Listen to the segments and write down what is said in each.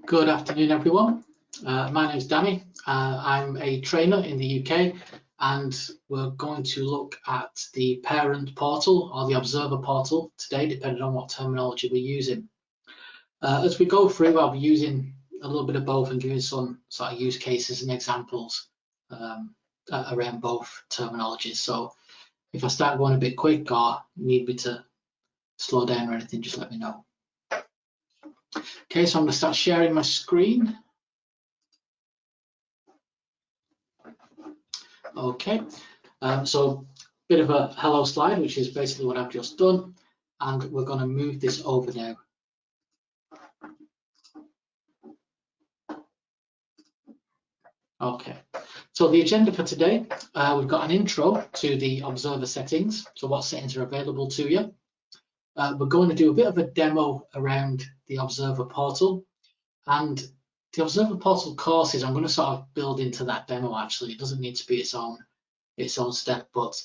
Good afternoon, everyone. My name is Danny. I'm a trainer in the UK, and we're going to look at the parent portal or the observer portal today, depending on what terminology we're using. As we go through, I'll be using a little bit of both and giving some sort of use cases and examples around both terminologies. So if I start going a bit quick or need me to slow down or anything, just let me know. Okay, so I'm going to start sharing my screen. Okay, so a bit of a hello slide, which is basically what I've just done, and we're going to move this over now. Okay, so the agenda for today, we've got an intro to the observer settings, so what settings are available to you. We're going to do a bit of a demo around the observer portal, and the observer portal courses I'm going to sort of build into that demo. Actually, it doesn't need to be its own step, but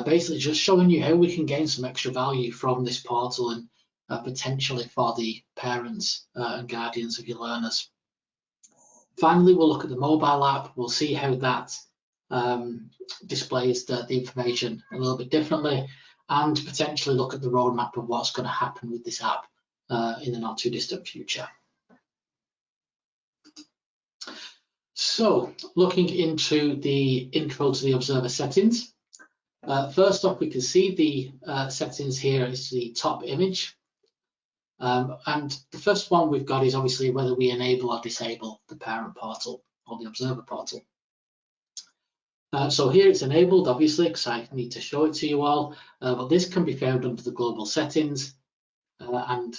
basically just showing you how we can gain some extra value from this portal and potentially for the parents and guardians of your learners. Finally, we'll look at the mobile app. We'll see how that displays the information a little bit differently, and potentially look at the roadmap of what's going to happen with this app in the not too distant future. So, looking into the intro to the observer settings, first off, we can see the settings here is the top image. And the first one we've got is obviously whether we enable or disable the parent portal or the observer portal. So here it's enabled, obviously, because I need to show it to you all, but this can be found under the global settings, and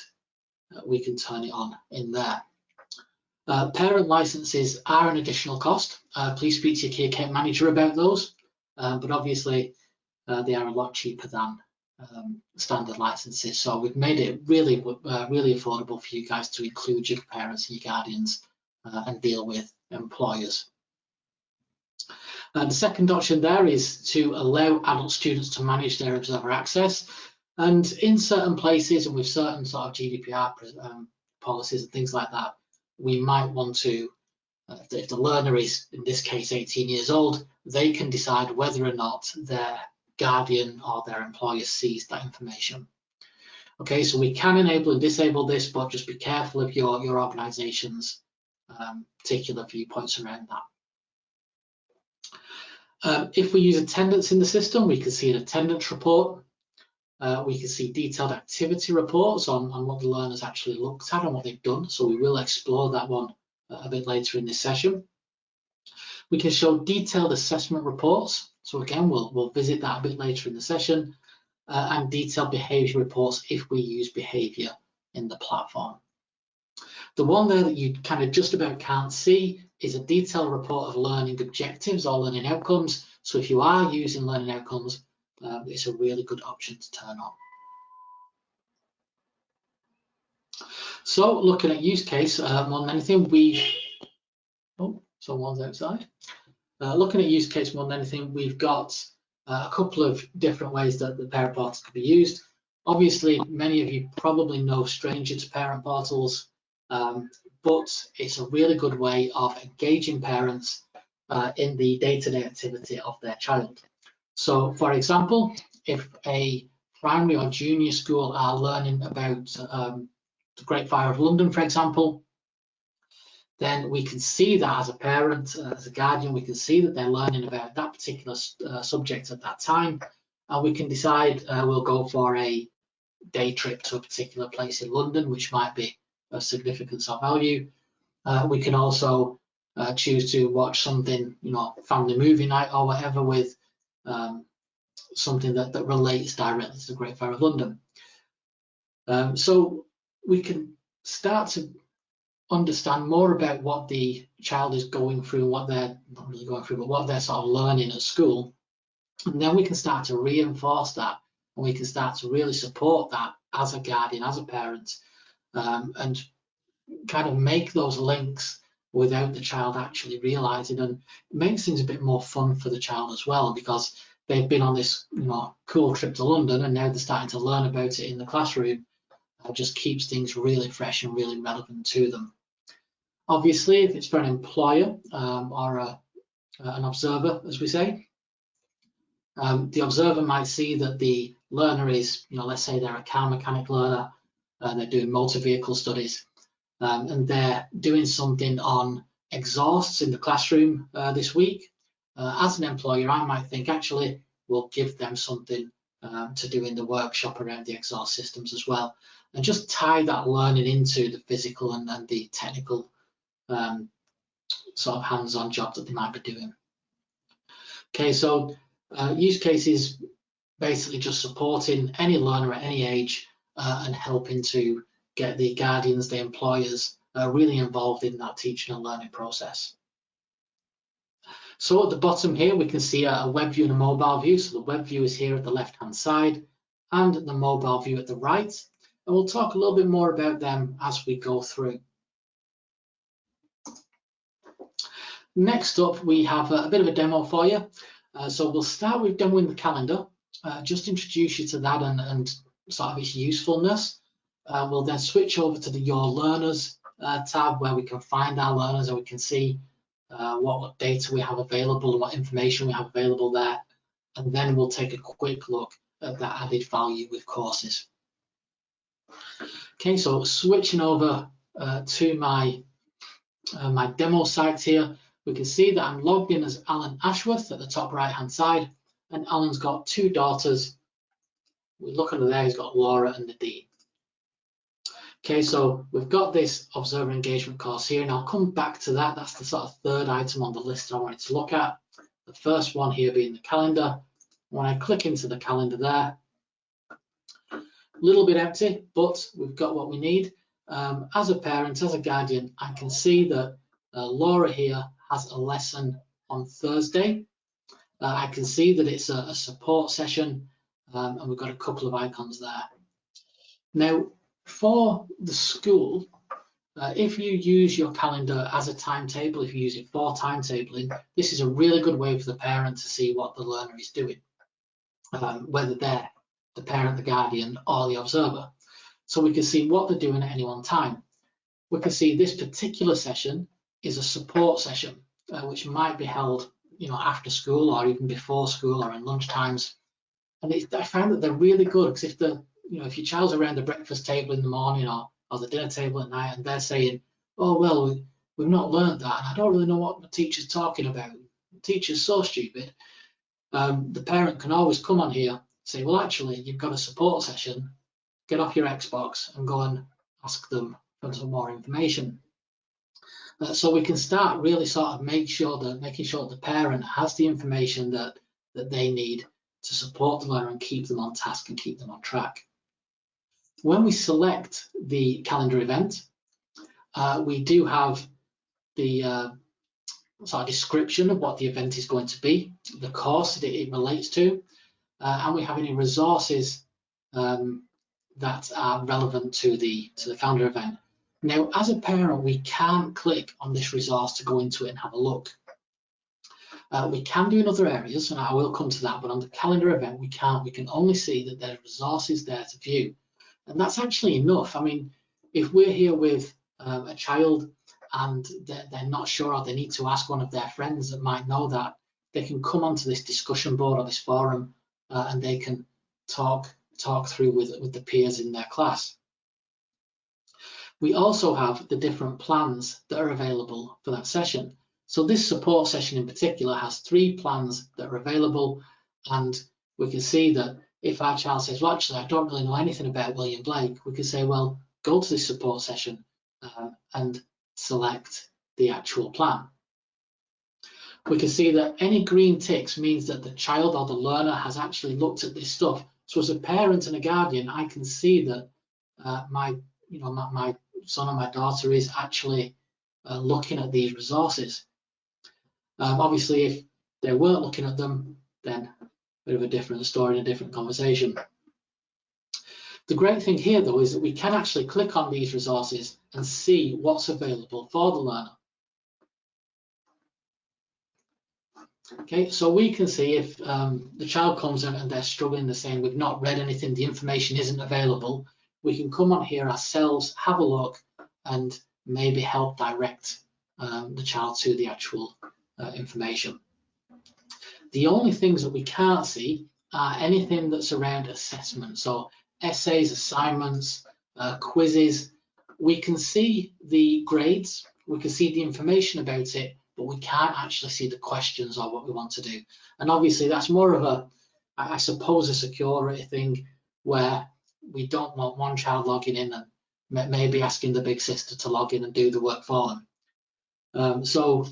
we can turn it on in there. Parent licenses are an additional cost. Please speak to your key account manager about those, but obviously they are a lot cheaper than standard licenses. So we've made it really affordable for you guys to include your parents and your guardians and deal with employers. The second option there is to allow adult students to manage their observer access. And in certain places and with certain sort of GDPR policies and things like that, we might want to, if the learner is, in this case, 18 years old, they can decide whether or not their guardian or their employer sees that information. Okay, so we can enable and disable this, but just be careful of your organization's particular viewpoints around that. If we use attendance in the system, we can see an attendance report. We can see detailed activity reports on what the learners actually looked at and what they've done. So we will explore that one a bit later in this session. We can show detailed assessment reports. So again, we'll visit that a bit later in the session, and detailed behaviour reports if we use behaviour in the platform. The one there that you kind of just about can't see is a detailed report of learning objectives or learning outcomes. So if you are using learning outcomes, it's a really good option to turn on. So looking at use case, more than anything, someone's outside. Looking at use case more than anything, we've got a couple of different ways that the parent portal could be used. Obviously, many of you probably know stranger to parent portals, but it's a really good way of engaging parents in the day-to-day activity of their child. So, for example, if a primary or junior school are learning about the Great Fire of London, for example, then we can see that as a parent, as a guardian, we can see that they're learning about that particular subject at that time, and we can decide we'll go for a day trip to a particular place in London, which might be of significance or value. We can also choose to watch something, family movie night or whatever, with something that relates directly to the Great Fire of London. So we can start to understand more about what the child is going through, what they're not really going through, but what they're sort of learning at school. And then we can start to reinforce that, and we can start to really support that as a guardian, as a parent, and kind of make those links without the child actually realizing, and it makes things a bit more fun for the child as well, because they've been on this cool trip to London and now they're starting to learn about it in the classroom. It just keeps things really fresh and really relevant to them. Obviously, if it's for an employer or an observer, as we say, the observer might see that the learner is, let's say they're a car mechanic learner, they're doing motor vehicle studies, and they're doing something on exhausts in the classroom this week. As an employer, I might think, actually, we'll give them something to do in the workshop around the exhaust systems as well, and just tie that learning into the physical and the technical sort of hands-on job that they might be doing. Okay, so use cases basically just supporting any learner at any age and helping to get the guardians, the employers, really involved in that teaching and learning process. So at the bottom here, we can see a web view and a mobile view. So the web view is here at the left-hand side and the mobile view at the right. And we'll talk a little bit more about them as we go through. Next up, we have a bit of a demo for you. So we'll start with demoing the calendar, just introduce you to that and sort of its usefulness. We'll then switch over to the Your Learners tab, where we can find our learners and we can see what data we have available and what information we have available there. And then we'll take a quick look at that added value with courses. Okay, so switching over to my demo site here, we can see that I'm logged in as Alan Ashworth at the top right-hand side, and Alan's got two daughters. We look under there, he's got Laura and Nadine. Okay, so we've got this observer engagement course here, and I'll come back to that. That's the sort of third item on the list I wanted to look at. The first one here being the calendar. When I click into the calendar there, a little bit empty, but we've got what we need. As a parent, as a guardian, I can see that Laura here has a lesson on Thursday. I can see that it's a support session, and we've got a couple of icons there. Now, for the school, if you use your calendar as a timetable, if you use it for timetabling, this is a really good way for the parent to see what the learner is doing, whether they're the parent, the guardian, or the observer. So we can see what they're doing at any one time. We can see this particular session is a support session, which might be held, after school or even before school or in lunch times. And I find that they're really good, because if your child's around the breakfast table in the morning or the dinner table at night and they're saying, oh, well, we've not learned that, and I don't really know what the teacher's talking about. The teacher's so stupid. The parent can always come on here and say, well, actually, you've got a support session. Get off your Xbox and go and ask them for some more information. So we can start really sort of making sure that the parent has the information that they need to support the learner and keep them on task and keep them on track. When we select the calendar event, we do have the sort of description of what the event is going to be, the course that it relates to, and we have any resources that are relevant to the calendar event. Now, as a parent, we can't click on this resource to go into it and have a look. We can do in other areas, and I will come to that, but on the calendar event, we can't. We can only see that there are resources there to view. And that's actually enough. I mean, if we're here with a child and they're not sure, or they need to ask one of their friends that might know that, they can come onto this discussion board or this forum and they can talk through with the peers in their class. We also have the different plans that are available for that session. So this support session in particular has 3 plans that are available, and we can see that if our child says, well, actually, I don't really know anything about William Blake, we can say, well, go to this support session and select the actual plan. We can see that any green ticks means that the child or the learner has actually looked at this stuff. So as a parent and a guardian, I can see that my son or my daughter is actually looking at these resources. Obviously, if they weren't looking at them, then a bit of a different story and a different conversation. The great thing here, though, is that we can actually click on these resources and see what's available for the learner. Okay, so we can see if the child comes in and they're struggling, they're saying we've not read anything, the information isn't available, we can come on here ourselves, have a look, and maybe help direct the child to the actual information. The only things that we can't see are anything that's around assessment. So essays, assignments, quizzes. We can see the grades, we can see the information about it, but we can't actually see the questions or what we want to do. And obviously that's more of a, I suppose, a security thing where we don't want one child logging in and maybe asking the big sister to log in and do the work for them. So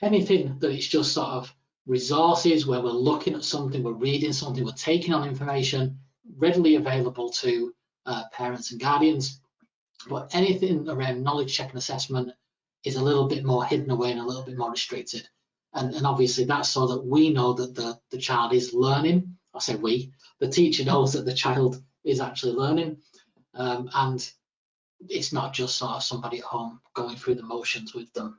anything that it's just sort of resources where we're looking at something, we're reading something, we're taking on information readily available to parents and guardians. But anything around knowledge check and assessment is a little bit more hidden away and a little bit more restricted. And obviously that's so that we know that the child is learning. I say we, the teacher knows that the child is actually learning. And it's not just sort of somebody at home going through the motions with them.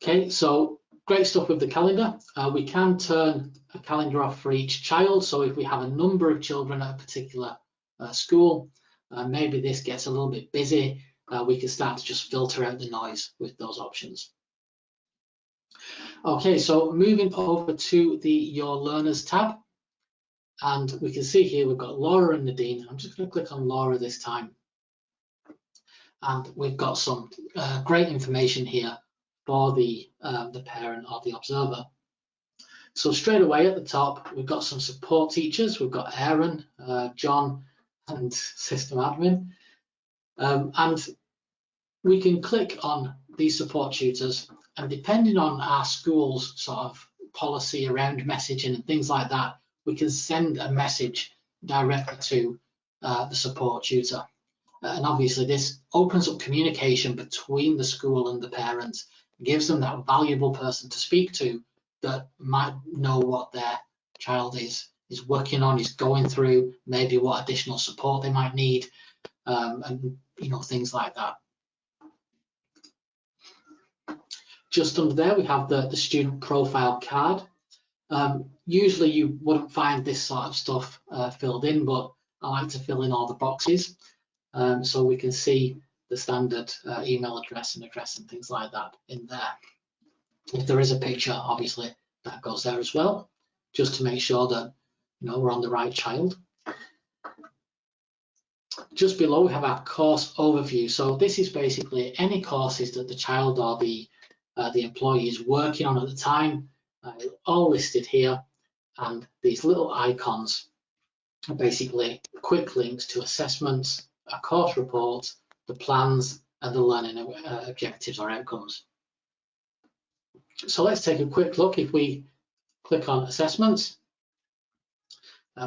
Okay, so great stuff with the calendar. We can turn a calendar off for each child. So if we have a number of children at a particular school, maybe this gets a little bit busy, we can start to just filter out the noise with those options. Okay, so moving over to the Your Learners tab. And we can see here we've got Laura and Nadine. I'm just going to click on Laura this time. And we've got some great information here for the parent or the observer. So straight away at the top, we've got some support teachers. We've got Aaron, John, and system admin. And we can click on these support tutors, and depending on our school's sort of policy around messaging and things like that, we can send a message directly to the support tutor. And obviously this opens up communication between the school and the parents, gives them that valuable person to speak to that might know what their child is working on, is going through, maybe what additional support they might need, and things like that. Just under there we have the student profile card. Usually you wouldn't find this sort of stuff filled in, but I like to fill in all the boxes so we can see the standard email address and things like that in there. If there is a picture, obviously that goes there as well, just to make sure that we're on the right child. Just below we have our course overview. So this is basically any courses that the child or the employee is working on at the time, all listed here, and these little icons are basically quick links to assessments, a course report, the plans, and the learning objectives or outcomes. So let's take a quick look. If we click on assessments,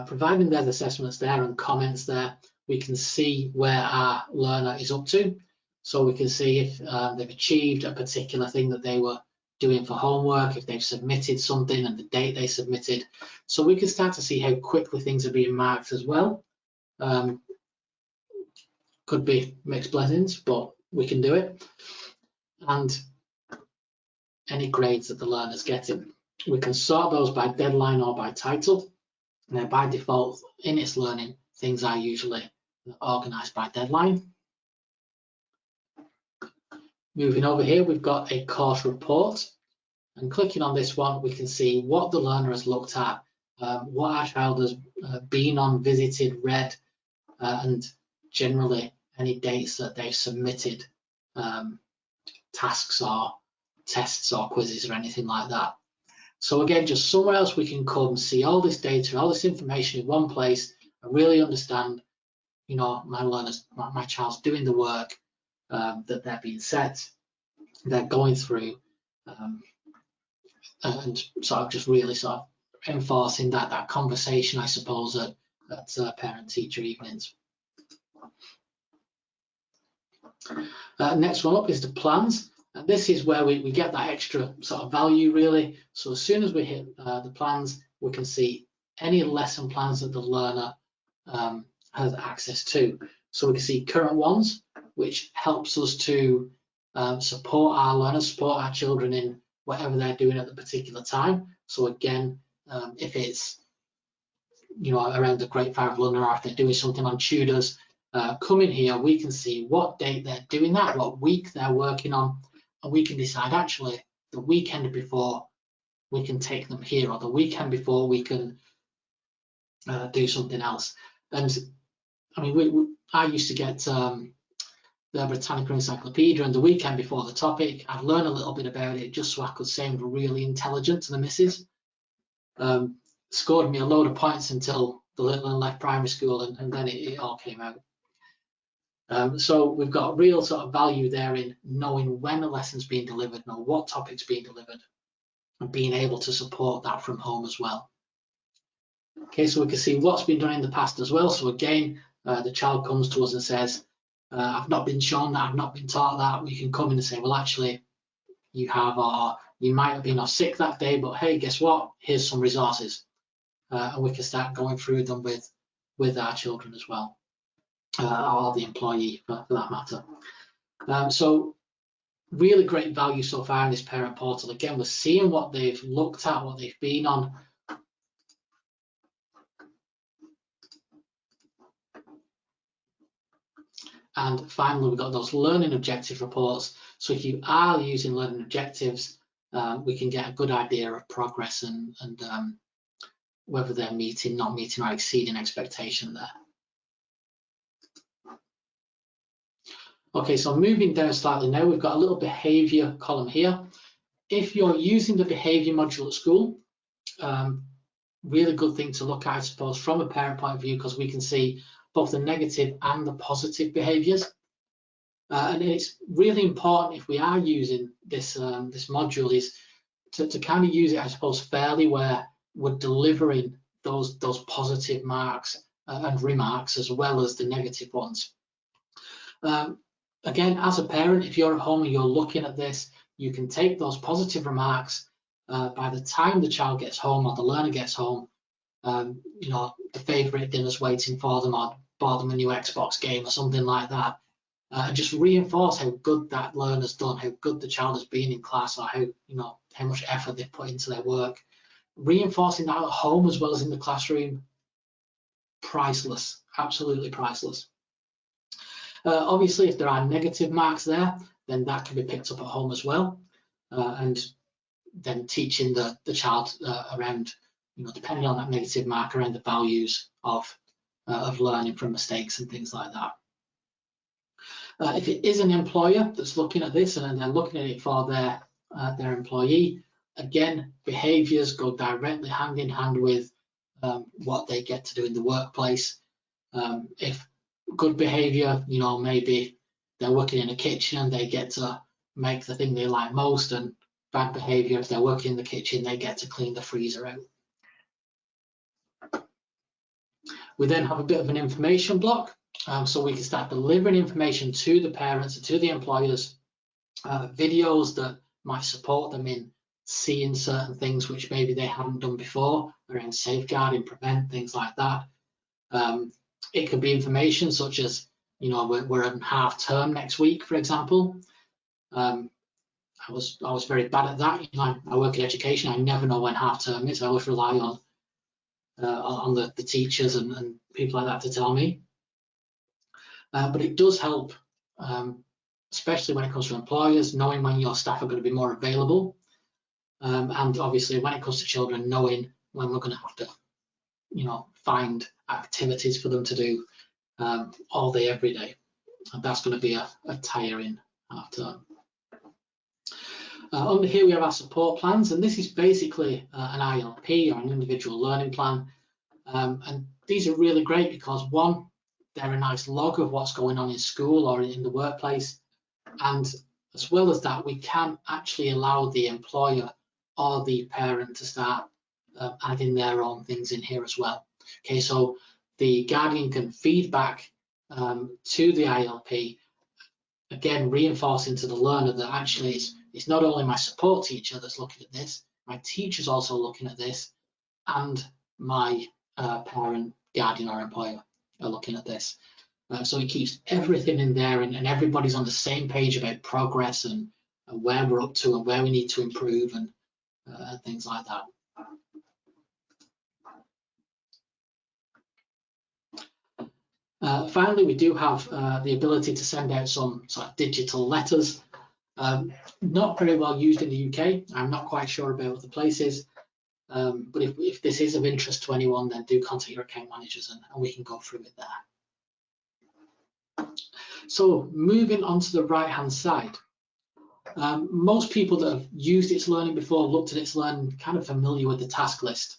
providing there's assessments there and comments there, we can see where our learner is up to. So we can see if they've achieved a particular thing that they were doing for homework, if they've submitted something and the date they submitted. So we can start to see how quickly things are being marked as well. Could be mixed blessings, but we can do it. And any grades that the learner's getting. We can sort those by deadline or by title. Now by default, in its learning, things are usually organised by deadline. Moving over here, we've got a course report, and clicking on this one, we can see what the learner has looked at, what our child has been on, visited, read, and generally any dates that they've submitted tasks or tests or quizzes or anything like that. So again, just somewhere else we can come see all this data, all this information in one place, and really understand, my child's doing the work that they're being set, they're going through, and sort of just really sort of enforcing that conversation, I suppose, at parent-teacher evenings. Next one up is the plans, and this is where we get that extra sort of value really. So as soon as we hit the plans, we can see any lesson plans that the learner has access to. So we can see current ones, which helps us to support our learners, support our children in whatever they're doing at the particular time. So again, if it's around the grade 5 learner, or if they're doing something on tutors, come in here, we can see what date they're doing that, what week they're working on, and we can decide actually the weekend before we can take them here, or the weekend before we can do something else. And I mean, I used to get the Britannica Encyclopedia, and the weekend before the topic, I'd learn a little bit about it just so I could sound really intelligent to the missus. Scored me a load of points until the little one left primary school, and then it all came out. So we've got real sort of value there in knowing when a lesson's being delivered, know what topic's being delivered, and being able to support that from home as well. Okay, so we can see what's been done in the past as well. So again, the child comes to us and says, I've not been shown that, I've not been taught that. We can come in and say, well, actually, you have, or you might have been off sick that day, but hey, guess what? Here's some resources. And we can start going through them with our children as well, or the employee for that matter. So really great value so far in this parent portal. Again, we're seeing what they've looked at, what they've been on. And finally, we've got those learning objective reports. So if you are using learning objectives, we can get a good idea of progress and whether they're meeting, not meeting, or exceeding expectation there. Okay, so moving down slightly now, we've got a little behavior column here. If you're using the behavior module at school, really good thing to look at, I suppose, from a parent point of view, because we can see both the negative and the positive behaviors. And it's really important if we are using this this module is to kind of use it, I suppose, fairly, where we're delivering those positive marks and remarks as well as the negative ones. Again, as a parent, if you're at home and you're looking at this, you can take those positive remarks. By the time the child gets home or the learner gets home, you know, the favourite dinner's waiting for them, or bought them a new Xbox game or something like that. And just reinforce how good that learner's done, how good the child has been in class, or how, you know, how much effort they've put into their work. Reinforcing that at home as well as in the classroom, priceless, absolutely priceless. Obviously, if there are negative marks there, then that can be picked up at home as well, and then teaching the child around, you know, depending on that negative mark, around the values of learning from mistakes and things like that. If it is an employer that's looking at this and they're looking at it for their employee, again, behaviours go directly hand in hand with what they get to do in the workplace. If good behaviour, you know, maybe they're working in a kitchen and they get to make the thing they like most, and bad behaviour, if they're working in the kitchen, they get to clean the freezer out. We then have a bit of an information block, so we can start delivering information to the parents and to the employers, videos that might support them in seeing certain things which maybe they haven't done before, around safeguarding, prevent, things like that. It could be information such as, you know, we're in half term next week, for example. I was very bad at that. You know, I work in education. I never know when half term is. I always rely on the teachers and people like that to tell me. But it does help, especially when it comes to employers, knowing when your staff are going to be more available. And obviously, when it comes to children, knowing when we're going to have to, you know, find activities for them to do all day, every day. And that's going to be a tiring half term. Under here we have our support plans, and this is basically an ILP, or an individual learning plan. And these are really great because, one, they're a nice log of what's going on in school or in the workplace. And as well as that, we can actually allow the employer or the parent to start adding their own things in here as well. Okay, so the guardian can feed back to the ILP, again, reinforcing to the learner that actually it's not only my support teacher that's looking at this, my teacher's also looking at this, and my parent, guardian, or employer are looking at this. So it keeps everything in there, and everybody's on the same page about progress and where we're up to and where we need to improve and things like that. Finally, we do have the ability to send out some sort of digital letters. Not very well used in the UK. I'm not quite sure about other places. But if this is of interest to anyone, then do contact your account managers and we can go through it there. So moving on to the right-hand side. Most people that have used itslearning before, looked at itslearning, kind of familiar with the task list.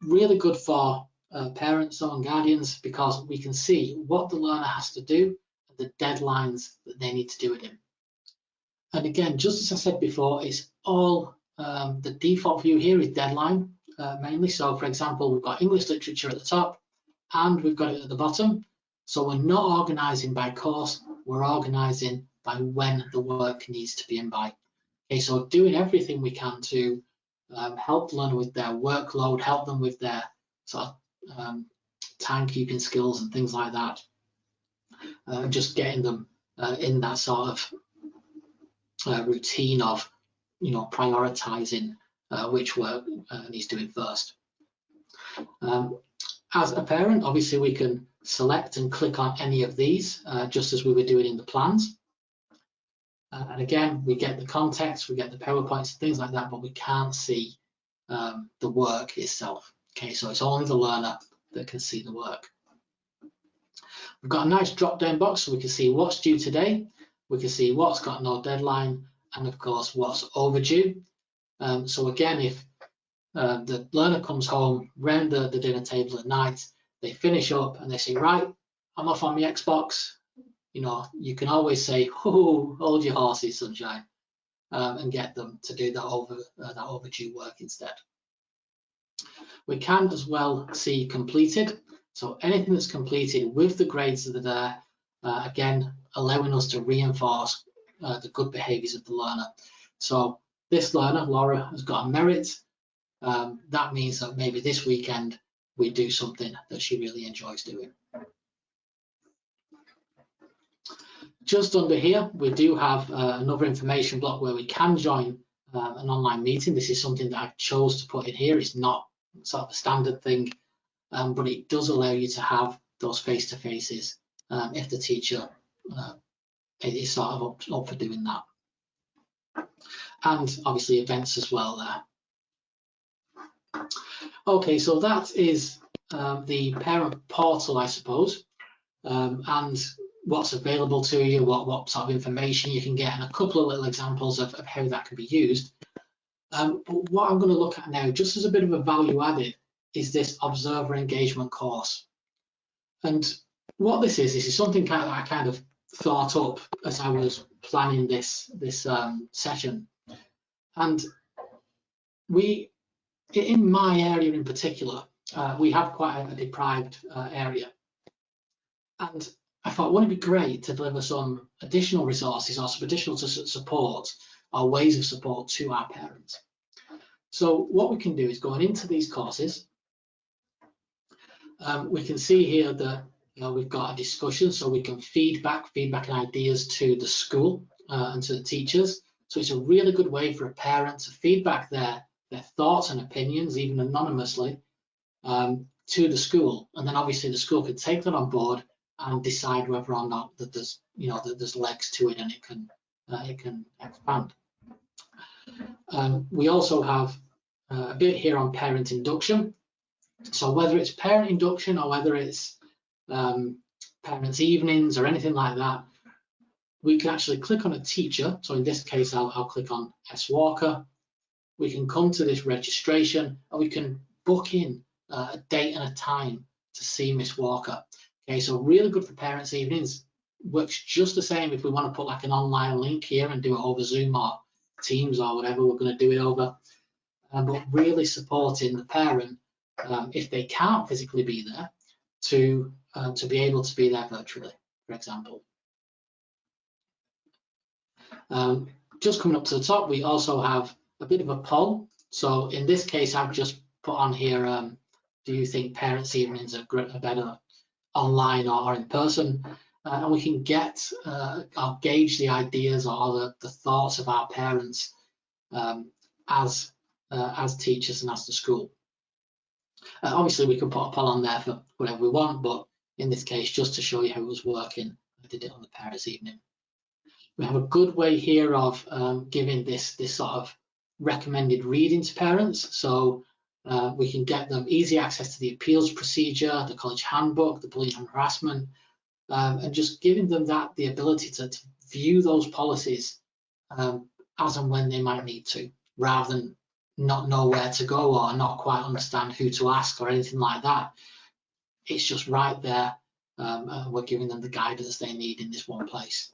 Really good for parents and guardians because we can see what the learner has to do and the deadlines that they need to do it in. And again, just as I said before, it's all the default view here is deadline mainly. So for example, we've got English literature at the top and we've got it at the bottom. So we're not organizing by course, we're organizing by when the work needs to be in by. Okay, so doing everything we can to help the learner with their workload, help them with their sort of timekeeping skills and things like that. Just getting them in that sort of routine of, you know, prioritizing which work he's doing first. As a parent, obviously we can select and click on any of these, just as we were doing in the plans. And again, we get the context, we get the PowerPoints, things like that, but we can't see the work itself. Okay, so it's only the learner that can see the work. We've got a nice drop-down box so we can see what's due today, we can see what's got no deadline, and of course what's overdue. So again, if the learner comes home round the dinner table at night, they finish up and they say, right, I'm off on my Xbox, you know, you can always say, oh, hold your horses, sunshine, and get them to do that overdue work instead. We can as well see completed. So anything that's completed with the grades that are there, again, allowing us to reinforce the good behaviours of the learner. So this learner, Laura, has got a merit. That means that maybe this weekend we do something that she really enjoys doing. Just under here, we do have another information block where we can join an online meeting. This is something that I chose to put in here. It's not sort of a standard thing, but it does allow you to have those face-to-faces if the teacher is sort of up for doing that. And obviously events as well there. Okay, so that is the parent portal, I suppose, and what's available to you, what sort of information you can get, and a couple of little examples of how that can be used. But what I'm going to look at now, just as a bit of a value added, is this observer engagement course. And what this is something that I kind of thought up as I was planning this session. And in my area in particular, we have quite a deprived area. And I thought, wouldn't it be great to deliver some additional resources or some additional support or ways of support to our parents? So what we can do is going into these courses, we can see here that we've got a discussion, so we can feedback and ideas to the school and to the teachers. So it's a really good way for a parent to feedback their thoughts and opinions, even anonymously, to the school, and then obviously the school can take that on board and decide whether or not that there's that there's legs to it and it can expand. We also have a bit here on parent induction. So whether it's parent induction or whether it's parents' evenings or anything like that, we can actually click on a teacher. So in this case, I'll click on S. Walker. We can come to this registration and we can book in a date and a time to see Miss Walker. Okay, so really good for parents' evenings. Works just the same if we want to put like an online link here and do it over Zoom or Teams or whatever we're going to do it over. But really supporting the parent, if they can't physically be there, to be able to be there virtually, for example. Just coming up to the top, we also have a bit of a poll. So in this case, I've just put on here, do you think parents' evenings are better online or in person? And we can get or gauge the ideas or the thoughts of our parents as teachers and as the school. Obviously, we can put a poll on there for whatever we want, but in this case, just to show you how it was working, I did it on the parents' evening. We have a good way here of giving this sort of recommended reading to parents. So we can get them easy access to the appeals procedure, the college handbook, the bullying and harassment, and just giving them the ability to view those policies as and when they might need to, rather than not know where to go or not quite understand who to ask or anything like that. It's just right there. We're giving them the guidance they need in this one place.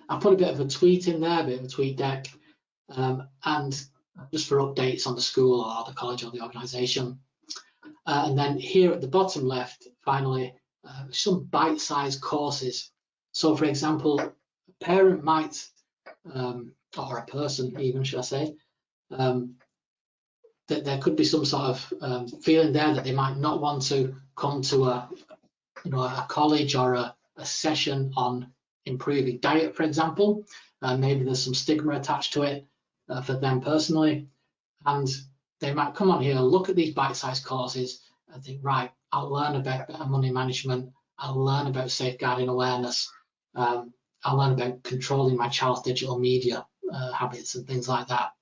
I put a bit of a tweet in there, a bit of a tweet deck, and just for updates on the school or the college or the organisation. And then here at the bottom left, finally, some bite-sized courses. So for example, a parent might, or a person even, should I say, that there could be some sort of feeling there that they might not want to come to a college or a session on improving diet, for example. Maybe there's some stigma attached to it for them personally, and they might come on here, look at these bite-sized courses and think, right, I'll learn about better money management, I'll learn about safeguarding awareness, I'll learn about controlling my child's digital media habits and things like that.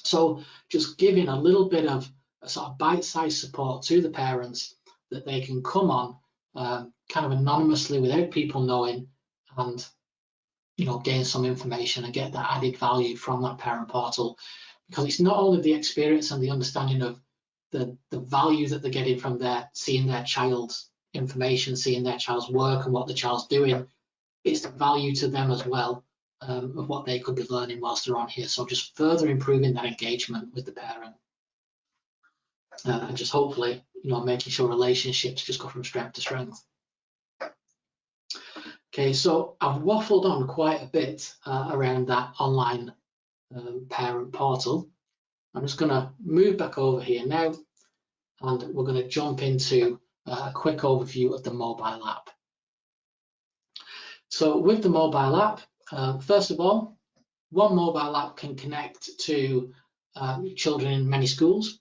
So just giving a little bit of a sort of bite-sized support to the parents that they can come on kind of anonymously without people knowing, and gain some information and get that added value from that parent portal, because it's not only the experience and the understanding of the value that they're getting from seeing their child's information, seeing their child's work and what the child's doing, it's the value to them as well of what they could be learning whilst they're on here. So just further improving that engagement with the parent, and just hopefully making sure relationships just go from strength to strength. Okay, so I've waffled on quite a bit around that online parent portal. I'm just going to move back over here now, and we're going to jump into a quick overview of the mobile app. So with the mobile app, first of all, one mobile app can connect to children in many schools.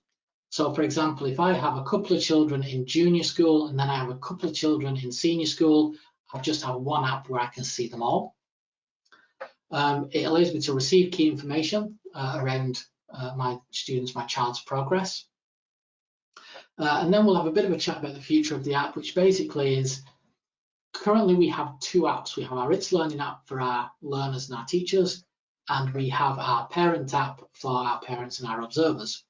So for example, if I have a couple of children in junior school and then I have a couple of children in senior school, I just have one app where I can see them all. It allows me to receive key information around my students, my child's progress. And then we'll have a bit of a chat about the future of the app, which basically is, currently we have two apps. We have our itslearning app for our learners and our teachers, and we have our parent app for our parents and our observers.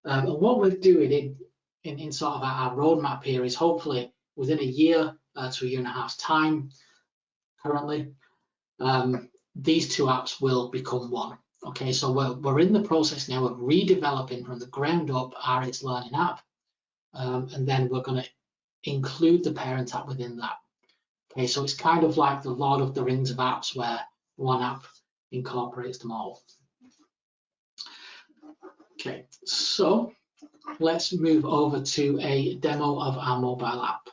And what we're doing in sort of our roadmap here is hopefully within a year to a year and a half's time, currently, these two apps will become one. Okay, so we're in the process now of redeveloping from the ground up our itslearning app, and then we're going to include the parent app within that. Okay, so it's kind of like the Lord of the Rings of apps, where one app incorporates them all. Okay, so let's move over to a demo of our mobile app.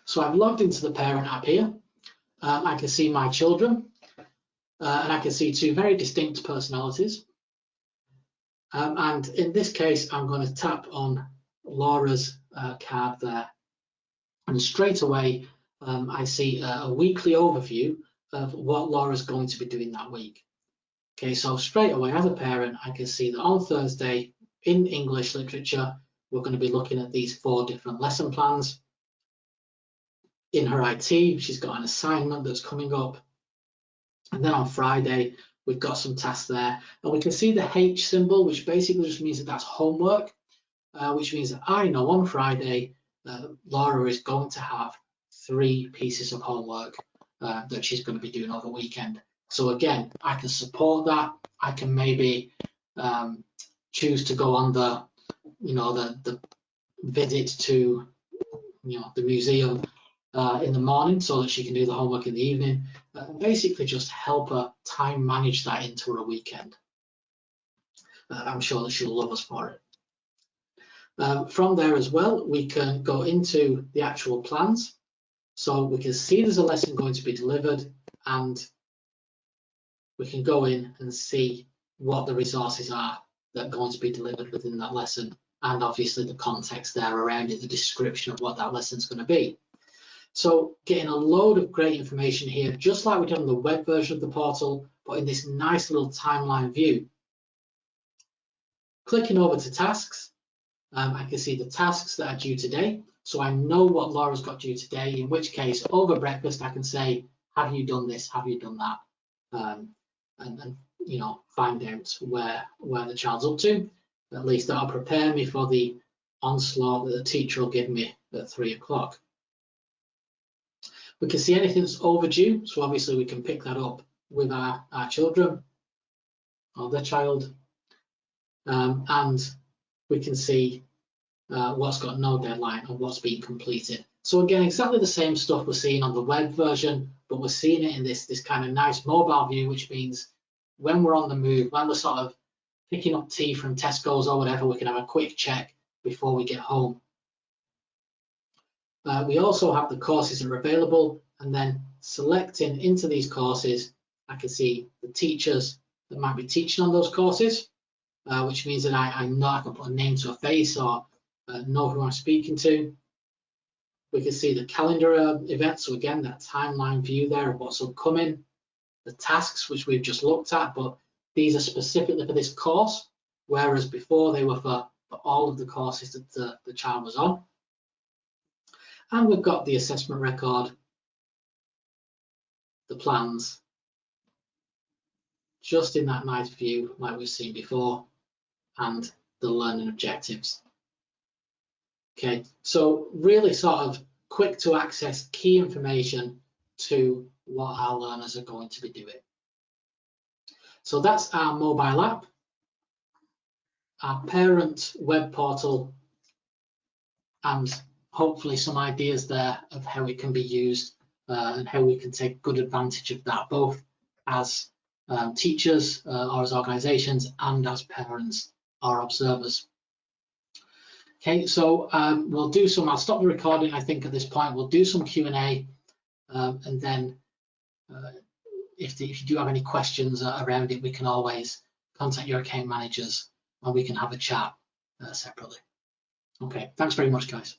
So I've logged into the parent app here. I can see my children, and I can see two very distinct personalities. And in this case, I'm going to tap on Laura's card there. And straight away, I see a weekly overview of what Laura's going to be doing that week. Okay, so straight away as a parent, I can see that on Thursday in English literature, we're going to be looking at these 4 different lesson plans. In her IT, she's got an assignment that's coming up. And then on Friday, we've got some tasks there. And we can see the H symbol, which basically just means that that's homework, which means that I know on Friday, Laura is going to have 3 pieces of homework that she's going to be doing over the weekend. So again, I can support that. I can maybe choose to go on the visit to the museum in the morning so that she can do the homework in the evening. Basically just help her time manage that into her weekend. I'm sure that she'll love us for it. From there as well, we can go into the actual plans. So we can see there's a lesson going to be delivered, and we can go in and see what the resources are that are going to be delivered within that lesson, and obviously the context there around it, the description of what that lesson is going to be. So getting a load of great information here, just like we did on the web version of the portal, but in this nice little timeline view. Clicking over to tasks, I can see the tasks that are due today. So I know what Laura's got due today, in which case over breakfast I can say, have you done this, have you done that? And you know, find out where the child's up to. At least that'll prepare me for the onslaught that the teacher will give me at 3 o'clock. We can see anything that's overdue, so obviously we can pick that up with our children or their child, and we can see what's got no deadline and what's been completed. So again, exactly the same stuff we're seeing on the web version, but we're seeing it in this kind of nice mobile view, which means when we're on the move, when we're sort of picking up tea from Tesco's or whatever, we can have a quick check before we get home. We also have the courses that are available, and then selecting into these courses, I can see the teachers that might be teaching on those courses, which means that I know I can put a name to a face or know who I'm speaking to. We can see the calendar events, so again, that timeline view there of what's upcoming, the tasks which we've just looked at, but these are specifically for this course, whereas before they were for all of the courses that the child was on. And we've got the assessment record, the plans, just in that nice view like we've seen before, and the learning objectives. Okay, so really sort of quick to access key information to what our learners are going to be doing. So that's our mobile app, our parent web portal, and hopefully some ideas there of how it can be used and how we can take good advantage of that, both as teachers or as organisations and as parents or observers. Okay, so I'll stop the recording, I think, at this point. We'll do some Q&A, and then if you do have any questions around it, we can always contact your account managers and we can have a chat separately. Okay, thanks very much, guys.